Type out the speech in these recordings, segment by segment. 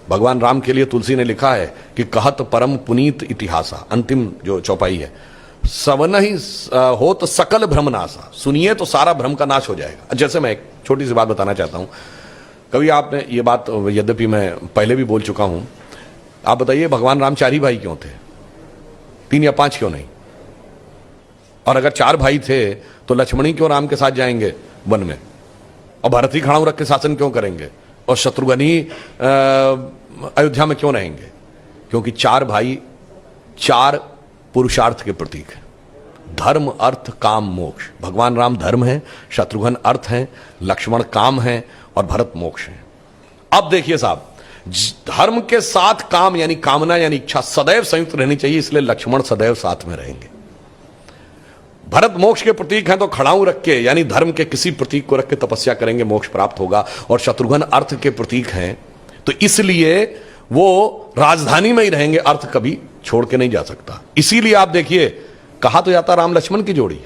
भगवान राम के लिए तुलसी ने लिखा है कि कहत परम पुनीत इतिहासा, अंतिम जो चौपाई है, सवन ही हो तो सकल भ्रम नासा, सुनिए तो सारा भ्रम का नाश हो जाएगा। जैसे मैं एक छोटी सी बात बताना चाहता हूं, कभी आपने ये बात, यद्यपि मैं पहले भी बोल चुका हूं, आप बताइए भगवान राम 4 ही भाई क्यों थे, 3 या 5 क्यों नहीं? और अगर 4 भाई थे तो लक्ष्मण ही क्यों राम के साथ जाएंगे वन में, और भरत ही खड़ाऊ रख के शासन क्यों करेंगे, और शत्रुघ्न ही अयोध्या में क्यों रहेंगे? क्योंकि 4 भाई 4 पुरुषार्थ के प्रतीक है, धर्म अर्थ काम मोक्ष। भगवान राम धर्म है, शत्रुघ्न अर्थ है, लक्ष्मण काम है और भरत मोक्ष है। अब देखिए साहब, धर्म के साथ काम यानी कामना यानी इच्छा सदैव संयुक्त रहनी चाहिए, इसलिए लक्ष्मण सदैव साथ में रहेंगे। भरत मोक्ष के प्रतीक हैं तो खड़ाऊ रख के यानी धर्म के किसी प्रतीक को रख के तपस्या करेंगे, मोक्ष प्राप्त होगा। और शत्रुघ्न अर्थ के प्रतीक हैं तो इसलिए वो राजधानी में ही रहेंगे, अर्थ कभी छोड़ के नहीं जा सकता। इसीलिए आप देखिए, कहा तो जाता राम लक्ष्मण की जोड़ी,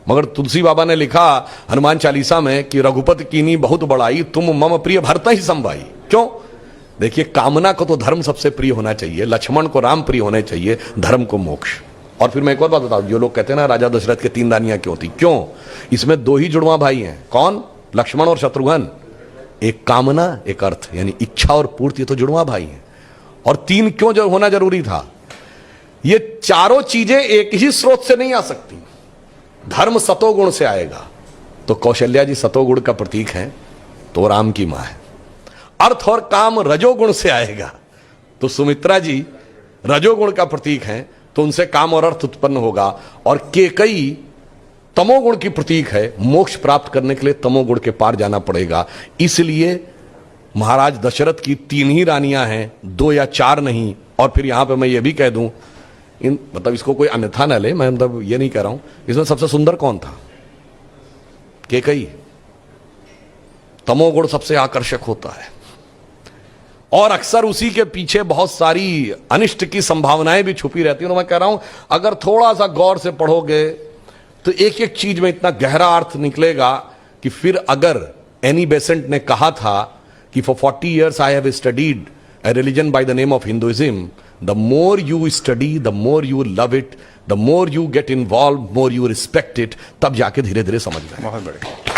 मगर तुलसी बाबा ने लिखा हनुमान चालीसा में कि रघुपति कीनी बहुत बड़ाई, तुम मम प्रिय भरत ही संभाई। क्यों? देखिए, कामना को तो धर्म सबसे प्रिय होना चाहिए, लक्ष्मण को राम प्रिय होने चाहिए, धर्म को मोक्ष। और फिर मैं एक और बात बताऊं, जो लोग कहते हैं ना राजा दशरथ के 3 रानियां क्यों थी, क्यों? इसमें 2 ही जुड़वा भाई हैं, कौन? लक्ष्मण और शत्रुघ्न। एक कामना एक अर्थ यानी इच्छा और पूर्ति, तो जुड़वा भाई हैं। और 3 क्यों जो होना जरूरी था? ये चारों चीजें एक ही स्रोत से नहीं आ सकती। धर्म सतोगुण से आएगा तो कौशल्या जी सतोगुण का प्रतीक है, तो राम की मां है। अर्थ और काम रजोगुण से आएगा तो सुमित्रा जी रजोगुण का प्रतीक है, तो उनसे काम और अर्थ उत्पन्न होगा। और केकई तमोगुण की प्रतीक है, मोक्ष प्राप्त करने के लिए तमोगुण के पार जाना पड़ेगा। इसलिए महाराज दशरथ की 3 ही रानियां हैं, 2 या 4 नहीं। और फिर यहां पे मैं ये भी कह दूं, मतलब इसको कोई अन्यथा न ले, मैं मतलब ये नहीं कह रहा हूं, इसमें सबसे सुंदर कौन था? केकई। तमोगुण सबसे आकर्षक होता है और अक्सर उसी के पीछे बहुत सारी अनिष्ट की संभावनाएं भी छुपी रहती हैं। मैं कह रहा हूं, अगर थोड़ा सा गौर से पढ़ोगे तो एक एक चीज में इतना गहरा अर्थ निकलेगा कि फिर अगर एनी बेसेंट ने कहा था कि for 40 years I have studied a religion by the name of Hinduism, the more you study, the more you love it, the more you get involved, more you respect it, तब जाके धीरे धीरे समझ में। बहुत बढ़िया।